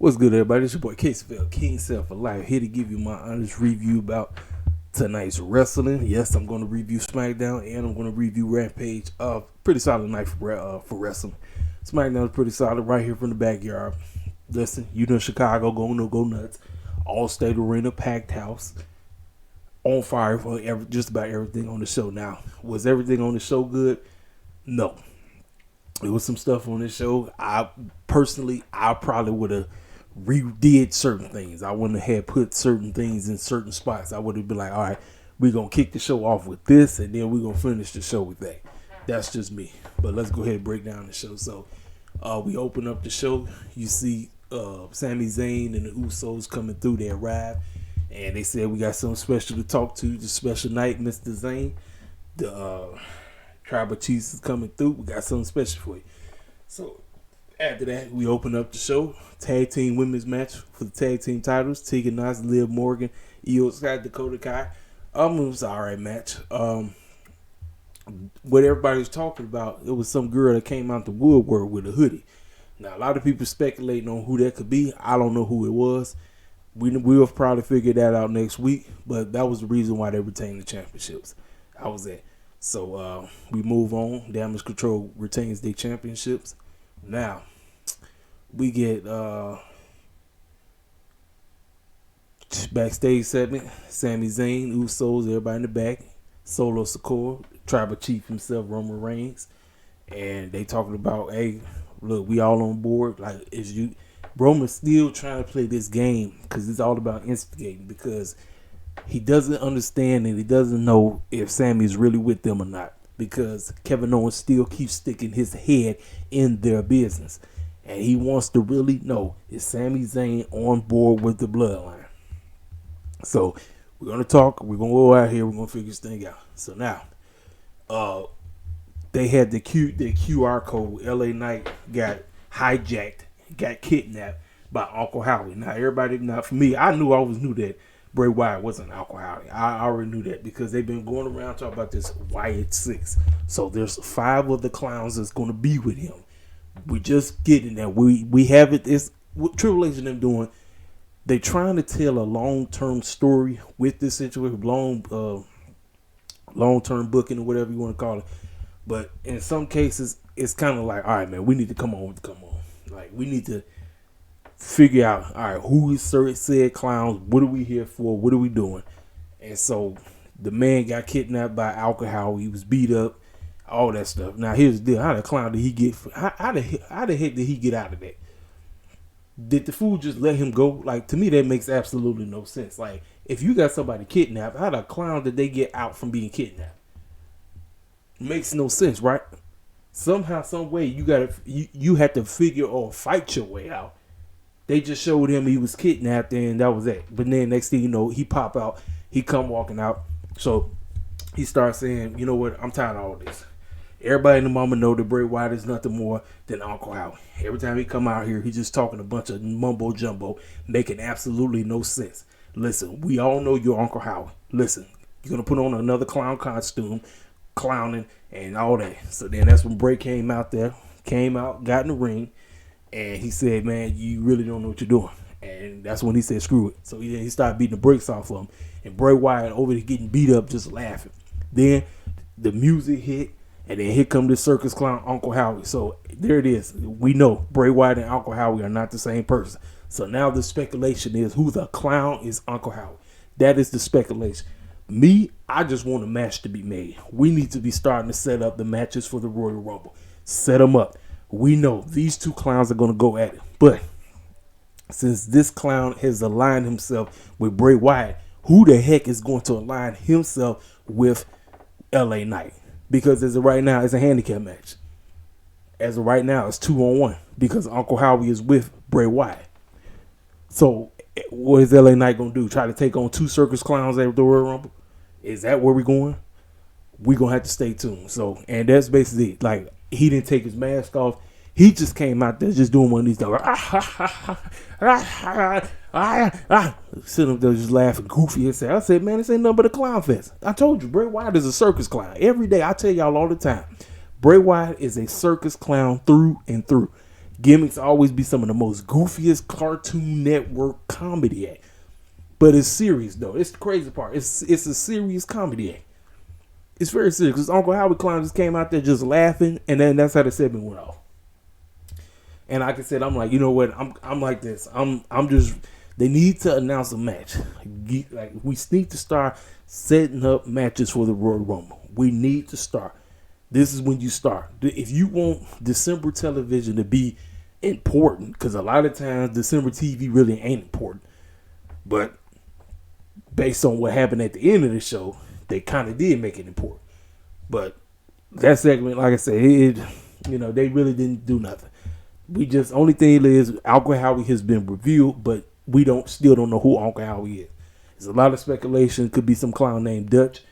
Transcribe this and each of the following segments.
What's good, everybody? It's your boy KCFL, King Self Alive, here to give you my honest review about tonight's wrestling. Yes, I'm going to review Smackdown and I'm going to review Rampage. Pretty solid night for wrestling. Smackdown is pretty solid right here from the backyard. Listen, you know Chicago, go nuts. All state arena, packed house, on fire for just about everything on the show. Now, was everything on the show good? No. There was some stuff on this show. I probably would have redid certain things. I wouldn't have put certain things in certain spots. I would have been like, all right, we're going to kick the show off with this, and then we're going to finish the show with that. That's just me. But let's go ahead and break down the show. So we open up the show. You see Sami Zayn and the Usos coming through. They arrive, and they said, we got something special to talk to. The special night, Mr. Zayn. The Tribal Chiefs is coming through. We got something special for you. So after that, we open up the show. Tag team women's match for the tag team titles. Tegan Knox, Liv Morgan, Io Sky, Dakota Kai. It was an alright match. What everybody's talking about, it was some girl that came out the woodwork with a hoodie. Now, a lot of people speculating on who that could be. I don't know who it was. We'll probably figure that out next week, but that was the reason why they retained the championships. I was at. So we move on. Damage Control retains their championships. Now, we get backstage segment. Sami Zayn, Usos, everybody in the back. Solo Sikoa, Tribal Chief himself, Roman Reigns. And they talking about, hey, look, we all on board. Like, Roman's still trying to play this game because it's all about instigating, because he doesn't understand and he doesn't know if Sammy's really with them or not, because Kevin Owens still keeps sticking his head in their business. And he wants to really know, is Sami Zayn on board with the bloodline? So we're going to talk. We're going to go out here. We're going to figure this thing out. So now, they had the QR code. LA Knight got hijacked, got kidnapped by Uncle Howdy. Now, for me, I always knew that Bray Wyatt wasn't Uncle Howdy. I already knew that because they've been going around talking about this Wyatt 6. So there's 5 of the clowns that's going to be with him. We're just getting that. We have it. It's what Triple H and them doing. They're trying to tell a long-term story with this situation, long-term booking or whatever you want to call it. But in some cases, it's kind of like, all right, man, we need to come on. Like, we need to figure out, all right, who is said clowns? What are we here for? What are we doing? And so the man got kidnapped by alcohol. He was beat up, all that stuff. Now here's the deal: how the clown did he get? How the heck did he get out of that? Did the fool just let him go? Like, to me, that makes absolutely no sense. Like, if you got somebody kidnapped, how the clown did they get out from being kidnapped? Makes no sense, right? Somehow, some way, you had to figure or fight your way out. They just showed him he was kidnapped and that was it. But then next thing you know, he pop out. He come walking out. So he starts saying, you know what? I'm tired of all this. Everybody in the moment know that Bray Wyatt is nothing more than Uncle Howdy. Every time he come out here, he's just talking a bunch of mumbo jumbo, making absolutely no sense. Listen, we all know you're Uncle Howdy. Listen, you're going to put on another clown costume, clowning and all that. So then that's when Bray came out, got in the ring. And he said, man, you really don't know what you're doing. And that's when he said, screw it. So he started beating the brakes off of him. And Bray Wyatt over there getting beat up, just laughing. Then the music hit. And then here come the circus clown, Uncle Howdy. So there it is. We know Bray Wyatt and Uncle Howdy are not the same person. So now the speculation is who the clown is Uncle Howdy. That is the speculation. Me, I just want a match to be made. We need to be starting to set up the matches for the Royal Rumble. Set them up. We know these two clowns are going to go at it. But since this clown has aligned himself with Bray Wyatt, who the heck is going to align himself with LA Knight? Because as of right now, it's a handicap match. As of right now, it's 2-on-1 because Uncle Howdy is with Bray Wyatt. So what is LA Knight going to do? Try to take on 2 circus clowns at the Royal Rumble? Is that where we're going? We're going to have to stay tuned. So, and that's basically it. Like, he didn't take his mask off. He just came out there just doing one of these things. Sitting up there just laughing goofy. I said, man, this ain't nothing but a clown fest. I told you, Bray Wyatt is a circus clown. Every day, I tell y'all all the time, Bray Wyatt is a circus clown through and through. Gimmicks always be some of the most goofiest Cartoon Network comedy act. But it's serious though. It's the crazy part. It's a serious comedy act. It's very serious because Uncle Howdy Clown just came out there just laughing, and then that's how the segment went off. And like I said, I'm like, you know what? I'm like this. I'm just. They need to announce a match. Like we need to start setting up matches for the Royal Rumble. We need to start. This is when you start. If you want December television to be important, because a lot of times December TV really ain't important, but based on what happened at the end of the show, they kind of did make it important. But that segment, like I said, they really didn't do nothing. We just, only thing is Uncle Howie has been revealed, but we still don't know who Uncle Howie is. There's a lot of speculation. Could be some clown named Dutch,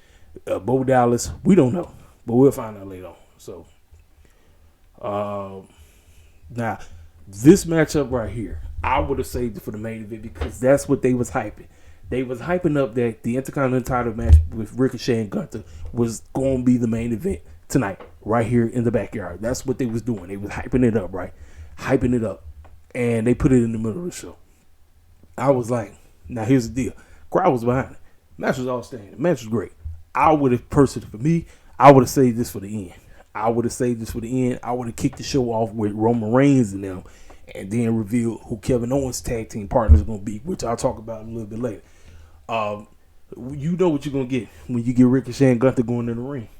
Bo Dallas. We don't know, but we'll find out later on. So, now this matchup right here, I would have saved it for the main event because that's what they was hyping. They was hyping up that the Intercontinental title match with Ricochet and Gunther was going to be the main event tonight, right here in the backyard. That's what they was doing. They was hyping it up, right? Hyping it up. And they put it in the middle of the show. I was like, now here's the deal. Crowd was behind it. Match was outstanding. Match was great. I would have, personally for me, I would have saved this for the end. I would have kicked the show off with Roman Reigns and them, and then reveal who Kevin Owens' tag team partners are going to be, which I'll talk about a little bit later. You know what you're going to get when you get Ricochet and Gunther going in the ring.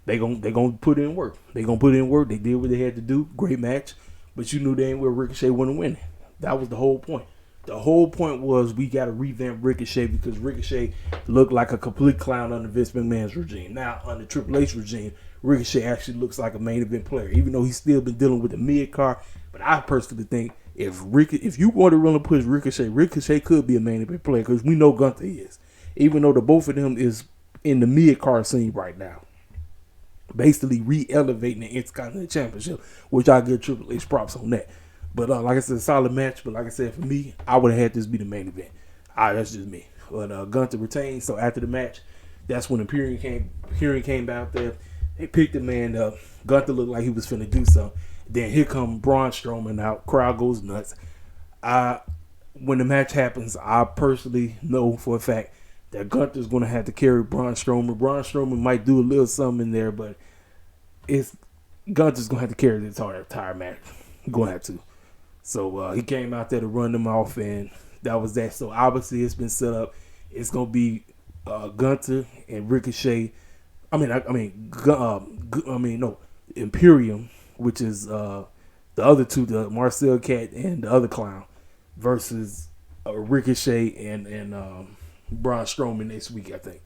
They gonna put in work. They did what they had to do. Great match. But you knew they ain't where Ricochet wouldn't win. That was the whole point. The whole point was we got to revamp Ricochet because Ricochet looked like a complete clown under Vince McMahon's regime. Now, under Triple H regime, Ricochet actually looks like a main event player, even though he's still been dealing with the mid-card. But I personally think if you want to really push Ricochet could be a main event player because we know Gunther is. Even though the both of them is in the mid-card scene right now. Basically re-elevating the Intercontinental Championship, which I give Triple H props on that. But like I said, a solid match. But like I said, for me, I would have had this be the main event. That's just me. But Gunther retained. So after the match, that's when Imperium came out there. They picked the man up. Gunther looked like he was finna do something. Then here come Braun Strowman out. Crowd goes nuts. When the match happens, I personally know for a fact that Gunther's going to have to carry Braun Strowman. Braun Strowman might do a little something in there, but Gunther's going to have to carry the entire match. He's going to have to. So he came out there to run them off, and that was that. So obviously it's been set up. It's going to be Gunther and Ricochet. Imperium, which is the other two, the Marcel Cat and the other clown, versus Ricochet and Braun Strowman next week, I think.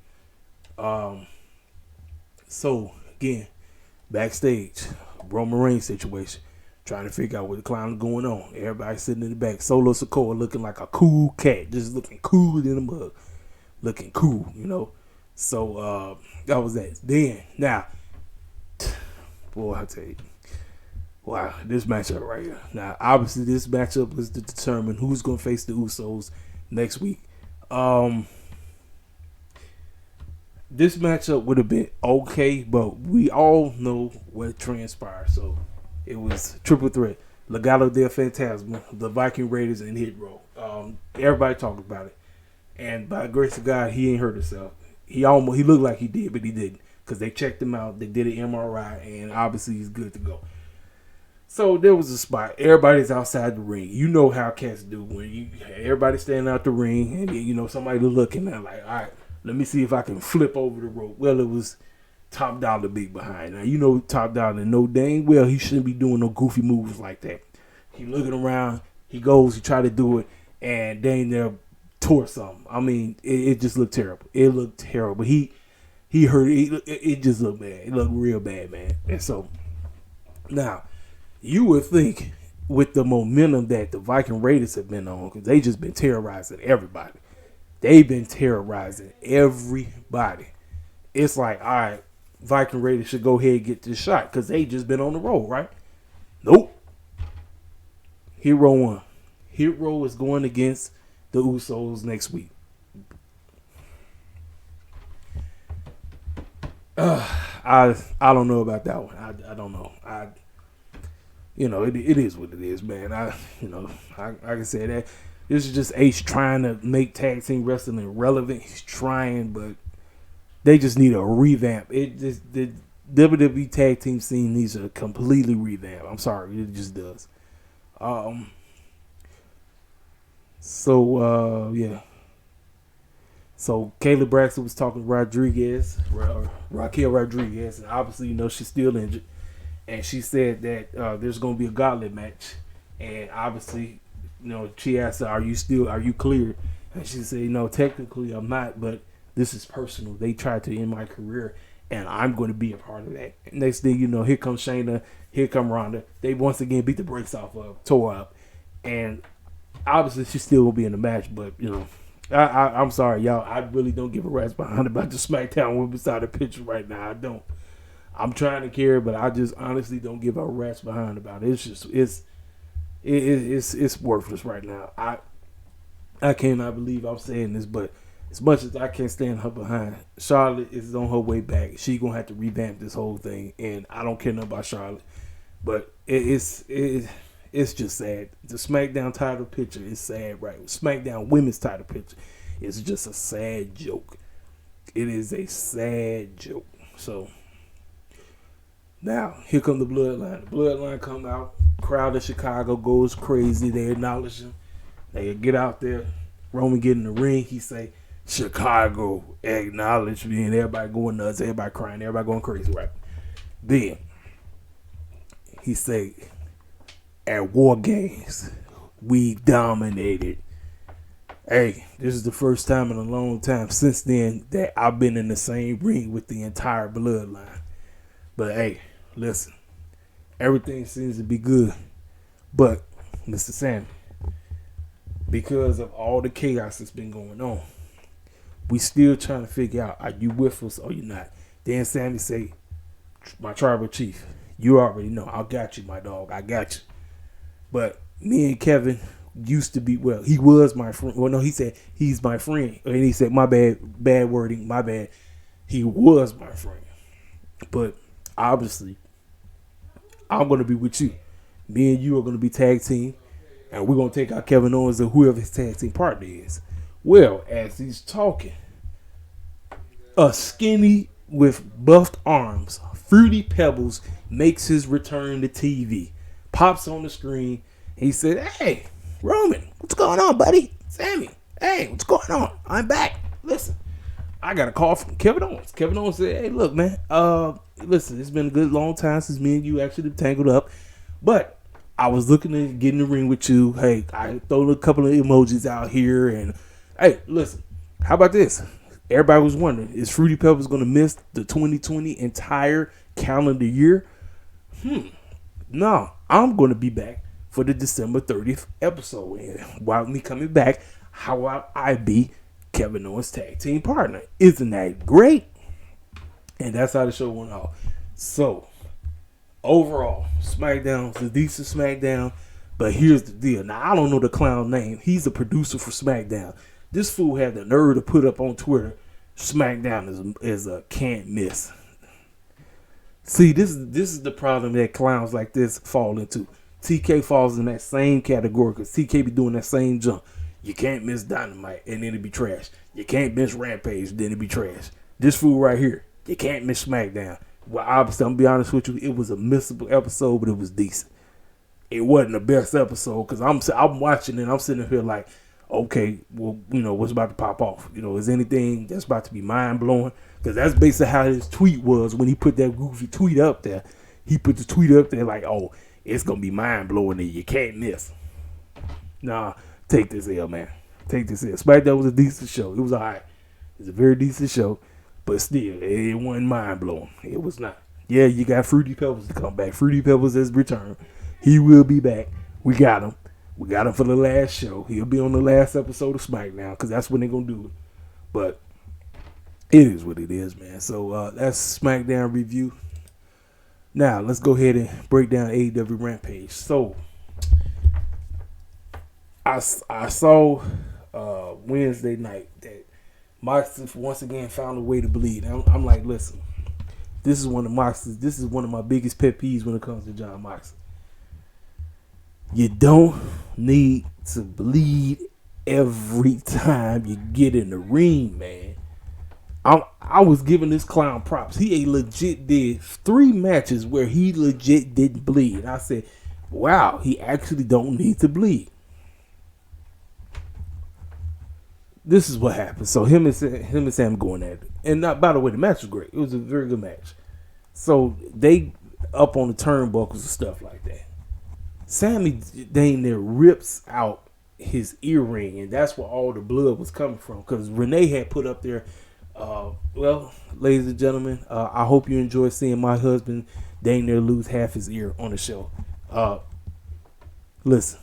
So again, backstage, Roman Reigns situation, trying to figure out what the clown is going on. Everybody sitting in the back. Solo Sikoa looking like a cool cat, just looking cool in the mug, looking cool, So that was that. Then now, boy, I tell you, wow, this matchup right here. Now, obviously, this matchup was to determine who's going to face the Usos next week. This matchup would have been okay, but we all know what transpired. So it was triple threat: Legado del Fantasma, the Viking Raiders, and Hit Row. Everybody talked about it, and by the grace of God, he ain't hurt himself. He looked like he did, but he didn't, because they checked him out. They did an MRI, and obviously he's good to go. So there was a spot. Everybody's outside the ring. You know how cats do when everybody standing out the ring, and somebody looking at like, all right, let me see if I can flip over the rope. Well, it was Top Dollar big behind. Now Top Dollar know dang well he shouldn't be doing no goofy moves like that. He looking around. He try to do it, and dang there tore something. I mean, it just looked terrible. It looked terrible. He hurt it. It just looked bad. It looked real bad, man. And so now, you would think with the momentum that the Viking Raiders have been on, because they just been terrorizing everybody. They've been terrorizing everybody. It's like, all right, Viking Raiders should go ahead and get this shot because they just been on the road, right? Nope. Hero won. Hero is going against the Usos next week. I don't know about that one. I don't know. it is what it is, man. I can say that this is just Ace trying to make tag team wrestling relevant. He's trying, but they just need a revamp. The WWE tag team scene needs a completely revamp. I'm sorry, it just does. Yeah. So Kayla Braxton was talking to Raquel Rodriguez, and obviously, she's still injured. And she said that there's going to be a gauntlet match. And obviously, she asked her, are you clear? And she said, technically I'm not, but this is personal. They tried to end my career, and I'm going to be a part of that. And next thing you know, here comes Shayna, here comes Ronda. They once again beat the brakes off of, tore up. And obviously she's still going to be in the match, but, I'm sorry, y'all. I really don't give a rat's behind about the Smackdown women's side of the picture right now. I don't. I'm trying to care, but I just honestly don't give a rat's behind about it. It's worthless right now. I cannot believe I'm saying this, but as much as I can't stand her behind, Charlotte is on her way back. She gonna have to revamp this whole thing, and I don't care nothing about Charlotte, but it's just sad. The SmackDown title picture is sad, right? SmackDown women's title picture is just a sad joke. It is a sad joke. So now here come the Bloodline. The Bloodline come out. Crowd of Chicago goes crazy. They acknowledge him. They get out there. Roman get in the ring. He say, Chicago acknowledge me, and everybody going nuts. Everybody crying. Everybody going crazy, right? Then he say, at War Games, we dominated. Hey, this is the first time in a long time since then that I've been in the same ring with the entire Bloodline. But hey, listen, everything seems to be good. But, Mr. Sammy, because of all the chaos that's been going on, we still trying to figure out, are you with us or you not? Then Sammy say, my tribal chief, you already know. I got you, my dog. I got you. But me and Kevin used to be, he was my friend. Well, no, he said he's my friend. And he said, my bad wording, my bad. He was my friend. But obviously, I'm going to be with you. Me and you are going to be tag team. And we're going to take out Kevin Owens or whoever his tag team partner is. Well, as he's talking, a skinny with buffed arms, Fruity Pebbles, makes his return to TV. Pops on the screen. He said, hey, Roman, what's going on, buddy? Sammy, hey, what's going on? I'm back. Listen, I got a call from Kevin Owens. Kevin Owens said, hey, look, man, listen, it's been a good long time since me and you actually tangled up, but I was looking to get in the ring with you. Hey, I throw a couple of emojis out here, and hey, listen, how about this? Everybody was wondering, is Fruity Pebbles going to miss the 2020 entire calendar year? No, I'm going to be back for the December 30th episode. And while me coming back, how will I be Kevin Owens' tag team partner? Isn't that great? And that's how the show went off. So, overall, SmackDown's a decent SmackDown. But here's the deal. Now, I don't know the clown name. He's a producer for SmackDown. This fool had the nerve to put up on Twitter, SmackDown is a can't miss. See, this is the problem that clowns like this fall into. TK falls in that same category because TK be doing that same jump. You can't miss Dynamite and then it be trash. You can't miss Rampage, then it be trash. This fool right here, you can't miss SmackDown. Well, obviously, I'm gonna be honest with you, it was a missable episode, but it was decent. It wasn't the best episode because I'm watching and I'm sitting here like, okay, well, what's about to pop off? Is anything that's about to be mind blowing? Because that's basically how his tweet was when he put that goofy tweet up there. He put the tweet up there like, oh, it's gonna be mind blowing and you can't miss. Nah, take this L, man. Take this L. SmackDown was a decent show. It was alright. It's a very decent show, but still, it wasn't mind blowing. It was not. Yeah, you got Fruity Pebbles to come back. Fruity Pebbles has returned. He will be back. We got him. We got him for the last show. He'll be on the last episode of SmackDown because that's when they're going to do it. But it is what it is, man. So that's SmackDown review. Now, let's go ahead and break down AEW Rampage. So, I saw Wednesday night that Moxley once again found a way to bleed. I'm like, listen, this is one of my biggest pet peeves when it comes to John Moxley. You don't need to bleed every time you get in the ring, man. I was giving this clown props. He legit did 3 matches where he legit didn't bleed. I said, wow, he actually don't need to bleed. This is what happened. So him and Sam going at it. And by the way, the match was great. It was a very good match. So they up on the turnbuckles and stuff like that. Sammy dang near rips out his earring, and that's where all the blood was coming from. Because Renee had put up there, well, ladies and gentlemen, I hope you enjoy seeing my husband dang near lose half his ear on the show. Listen.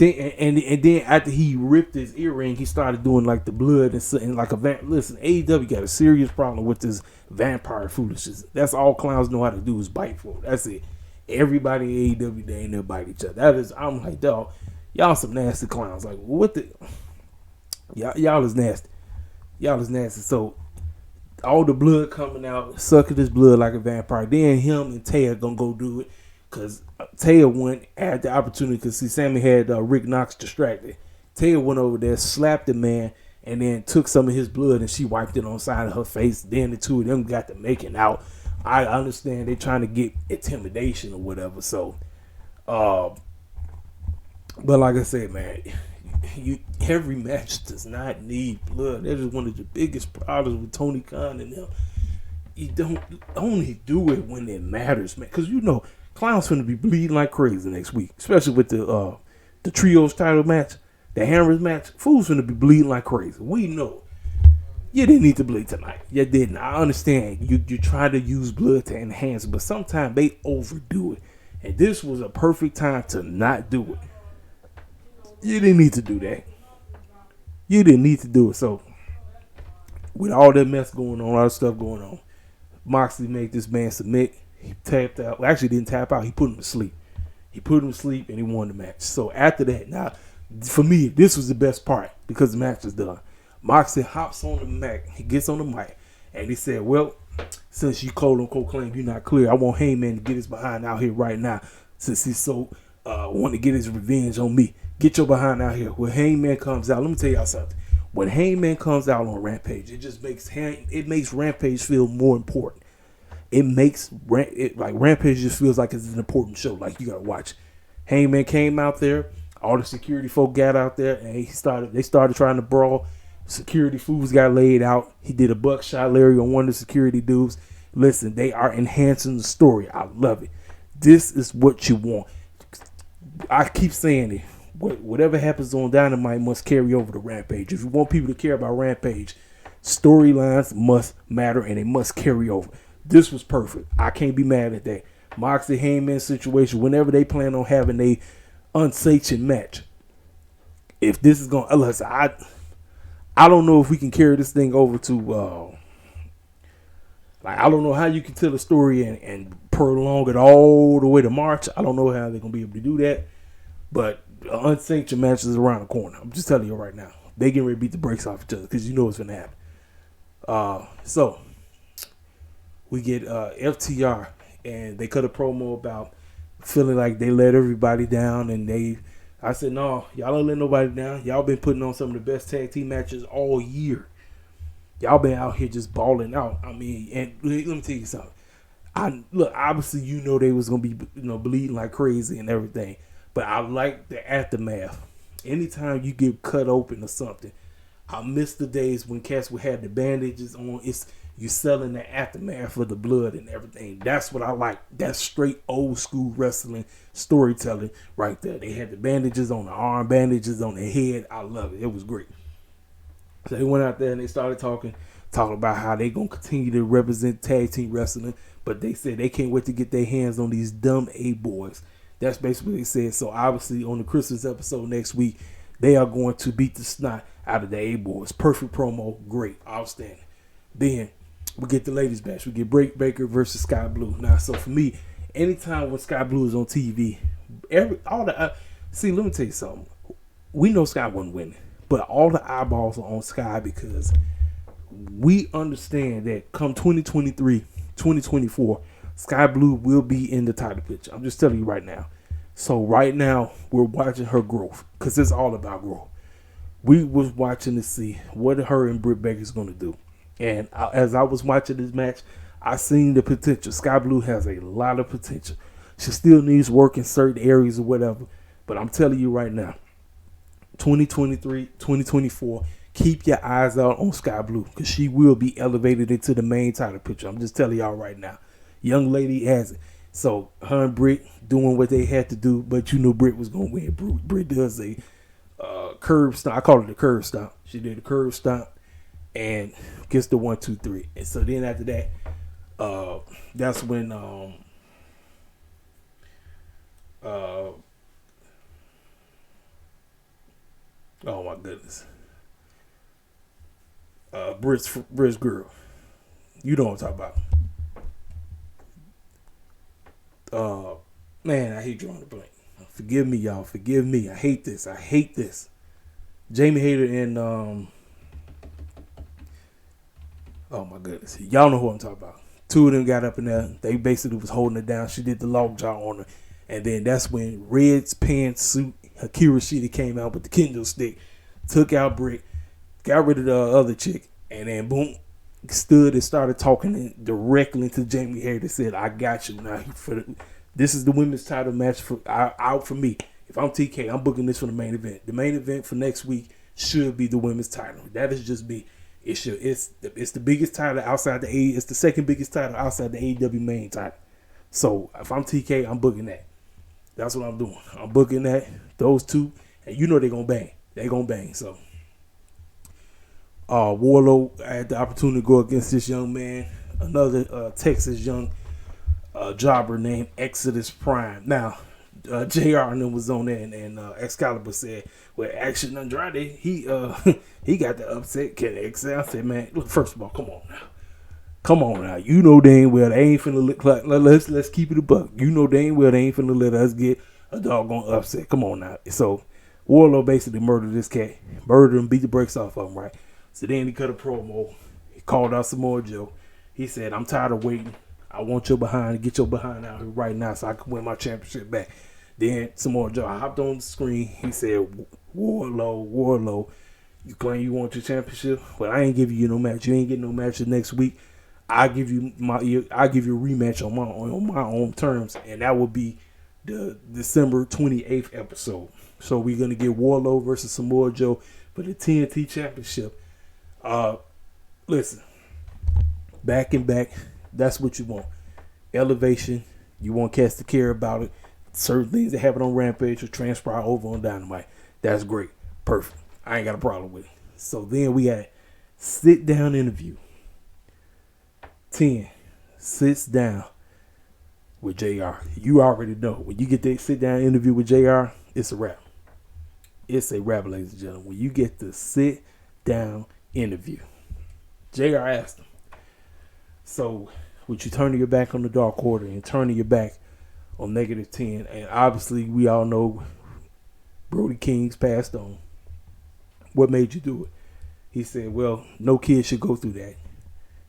And then after he ripped his earring, he started doing like the blood and like a listen, AEW got a serious problem with this vampire foolishness. That's all clowns know how to do is bite for it. That's it. Everybody in AEW, they ain't there bite each other. That is, I'm like, dog, y'all some nasty clowns. Like, what the y'all is nasty. Y'all is nasty. So all the blood coming out, sucking this blood like a vampire. Then him and Taya gonna go do it. Because Taya went at the opportunity because see Sammy had Rick Knox distracted. Taya went over there, slapped the man, and then took some of his blood and she wiped it on the side of her face. Then the two of them got to making out. I understand they're trying to get intimidation or whatever. So, but like I said, man, every match does not need blood. That is one of the biggest problems with Tony Khan and them. You don't only do it when it matters, man. Because you know. Clown's finna be bleeding like crazy next week, especially with the trios title match, the Hammers match. Fools finna be bleeding like crazy. We know you didn't need to bleed tonight. You didn't. I understand you try to use blood to enhance, but sometimes they overdo it, and this was a perfect time to not do it. You didn't need to do that. You didn't need to do it. So with all that mess going on, all that stuff going on, Moxley made this man submit. He tapped out. Well, actually didn't tap out. He put him to sleep. And he won the match. So after that, now, for me, this was the best part because the match is done. Moxley hops on the mic. He gets on the mic. And he said, well, since you quote-unquote claim you're not clear, I want Heyman to get his behind out here right now since he's so want to get his revenge on me. Get your behind out here. When Heyman comes out, let me tell y'all something. When Heyman comes out on Rampage, it just makes Rampage feel more important. It makes Rampage just feels like it's an important show. Like you gotta watch. Heyman came out there, all the security folk got out there, and they started trying to brawl. Security fools got laid out. He did a buckshot Larry on one of the security dudes. Listen, they are enhancing the story. I love it. This is what you want. I keep saying it. Whatever happens on Dynamite must carry over to Rampage. If you want people to care about Rampage, storylines must matter and they must carry over. This was perfect. I can't be mad at that. Moxley Heyman situation, whenever they plan on having a unsanctioned match, if this is going to, listen, I don't know if we can carry this thing over to, I don't know how you can tell a story and prolong it all the way to March. I don't know how they're going to be able to do that. But unsanctioned match is around the corner. I'm just telling you right now. They getting ready to beat the brakes off each other because you know it's going to happen. So, we get FTR, and they cut a promo about feeling like they let everybody down, and I said, no, y'all don't let nobody down. Y'all been putting on some of the best tag team matches all year. Y'all been out here just balling out. I mean, and let me tell you something. Look, obviously you know they was gonna be bleeding like crazy and everything, but I like the aftermath. Anytime you get cut open or something, I miss the days when cats would have the bandages on. You selling the aftermath of the blood and everything. That's what I like. That's straight old school wrestling storytelling right there. They had the bandages on the arm, bandages on the head. I love it. It was great. So they went out there and they started talking about how they going to continue to represent tag team wrestling. But they said they can't wait to get their hands on these dumb A-boys. That's basically what they said. So obviously on the Christmas episode next week, they are going to beat the snot out of the A-boys. Perfect promo. Great. Outstanding. Then we get the ladies match. We get Britt Baker versus Sky Blue. Now, so for me, anytime when Sky Blue is on TV, see, let me tell you something. We know Sky wasn't winning, but all the eyeballs are on Sky because we understand that come 2023, 2024, Sky Blue will be in the title picture. I'm just telling you right now. So right now we're watching her growth because it's all about growth. We was watching to see what her and Britt Baker's going to do. And as I was watching this match, I seen the potential. Sky Blue has a lot of potential. She still needs work in certain areas or whatever. But I'm telling you right now, 2023, 2024, keep your eyes out on Sky Blue because she will be elevated into the main title picture. I'm just telling y'all right now. Young lady has it. So her and Britt doing what they had to do, but you know Britt was going to win. Britt does a curve stomp. I call it a curve stomp. She did a curve stomp and gets the 1, 2, 3. And so then after that, that's when oh my goodness, Britt's girl. You know what I'm talking about. Man, I hate drawing the blank. Forgive me, y'all. Forgive me. I hate this. Jamie Hayter and oh my goodness, y'all know who I'm talking about. Two of them got up in there. They basically was holding it down. She did the log jaw on her, and then that's when Red's pantsuit Akira Shida came out with the kendo stick, took out Britt, got rid of the other chick, and then boom, stood and started talking directly to Jamie Hayter. Said, "I got you now. This is the women's title match out for me. If I'm TK, I'm booking this for the main event. The main event for next week should be the women's title. That is just me. It should. It's the biggest title outside the It's the second biggest title outside the AEW main title. So if I'm TK, I'm booking that. That's what I'm doing. I'm booking that. Those two, and you know they're gonna bang. They're gonna bang. So, Warlow, I had the opportunity to go against this young man, another Texas young jobber named Exodus Prime. Now, JR and them was on there, and Excalibur said, "Well, Action Andrade, he got the upset. Can Excel?" I said, "Man, look, first of all, come on now. You know dang well they ain't finna let's keep it a buck. You know dang well they ain't finna let us get a doggone upset. Come on now." So Warlow basically murdered this cat, murdered him, beat the brakes off of him, right? So then he cut a promo. He called out Samoa Joe. He said, "I'm tired of waiting. I want your behind. Get your behind out here right now so I can win my championship back." Then Samoa Joe hopped on the screen. He said, Warlow, you claim you want your championship? Well, I ain't giving you no match. You ain't getting no match next week. I give you a rematch on my own terms, and that will be the December 28th episode. So we're gonna get Warlow versus Samoa Joe for the TNT Championship. Listen, back and back. That's what you want. Elevation. You want cats to care about it. Certain things that happen on Rampage will transpire over on Dynamite. That's great. Perfect. I ain't got a problem with it. So then we got sit down interview. 10 sits down with JR. You already know. When you get that sit down interview with JR, it's a wrap. It's a wrap, ladies and gentlemen. When you get the sit down interview, JR asked him, "So, would you turn your back on the Dark Order and turning your back on -10? And obviously, we all know Brody King's passed on. What made you do it?" He said, "Well, no kid should go through that."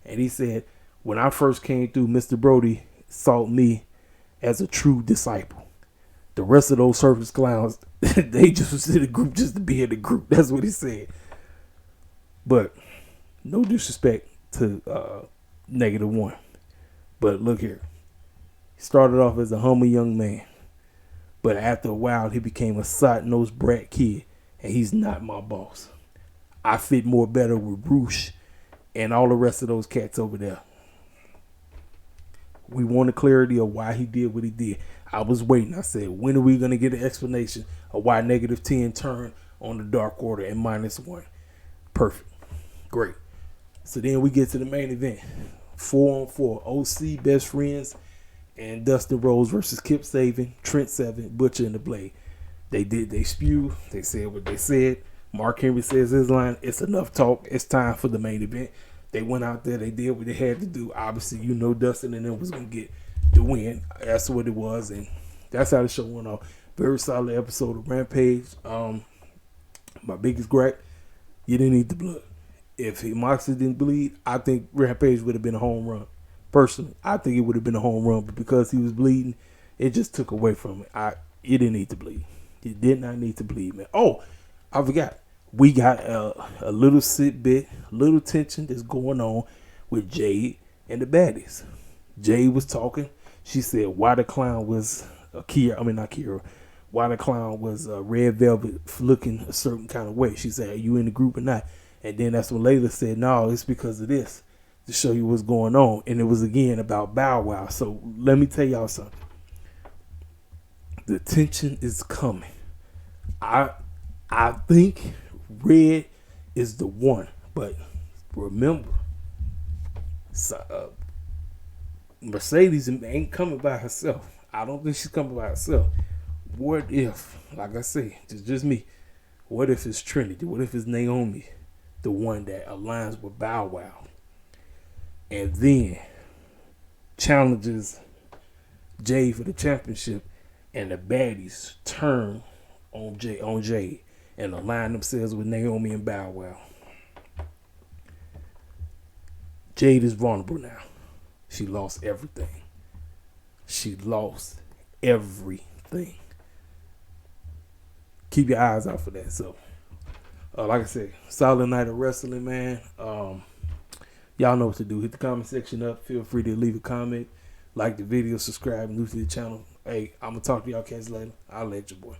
And he said, "When I first came through, Mr. Brody saw me as a true disciple. The rest of those circus clowns, they just was in the group just to be in the group." That's what he said. But no disrespect to -1. But look here. He started off as a humble young man. But after a while, he became a sot-nosed brat kid. And he's not my boss. I fit more better with Roosh and all the rest of those cats over there. We wanted clarity of why he did what he did. I was waiting. I said, when are we going to get an explanation of why -10 turned on the Dark Order and -1? Perfect. Great. So then we get to the main event. 4-on-4. OC Best Friends and Dustin Rhodes versus Kip Sabian, Trent Seven, Butcher, and the Blade. They spew. They said what they said. Mark Henry says his line, "It's enough talk. It's time for the main event." They went out there. They did what they had to do. Obviously, you know Dustin and them was going to get the win. That's what it was. And that's how the show went off. Very solid episode of Rampage. My biggest gripe, you didn't need the blood. If Moxley didn't bleed, I think Rampage would have been a home run. Personally, I think it would have been a home run. But because he was bleeding, it just took away from it. it didn't need to bleed. It did not need to bleed, man. Oh, I forgot. We got a little little tension that's going on with Jade and the baddies. Jade was talking. She said why the clown was not Kira. Why the clown was Red Velvet looking a certain kind of way. She said, are you in the group or not? And then that's when Layla said, no, it's because of this, to show you what's going on. And it was again about Bow Wow. So let me tell y'all something. The tension is coming. I think Red is the one. But remember, Mercedes ain't coming by herself. I don't think she's coming by herself. What if, like I say, just me, what if it's Trinity? What if it's Naomi, the one that aligns with Bow Wow, and then challenges Jay for the championship, and the baddies turn on Jay and align themselves with Naomi and Bow Wow? Jade is vulnerable now. She lost everything. Keep your eyes out for that. So, like I said, solid night of wrestling, man. Y'all know what to do. Hit the comment section up. Feel free to leave a comment. Like the video, subscribe, new to the channel. Hey, I'm going to talk to y'all cats later. I'll let you, boy.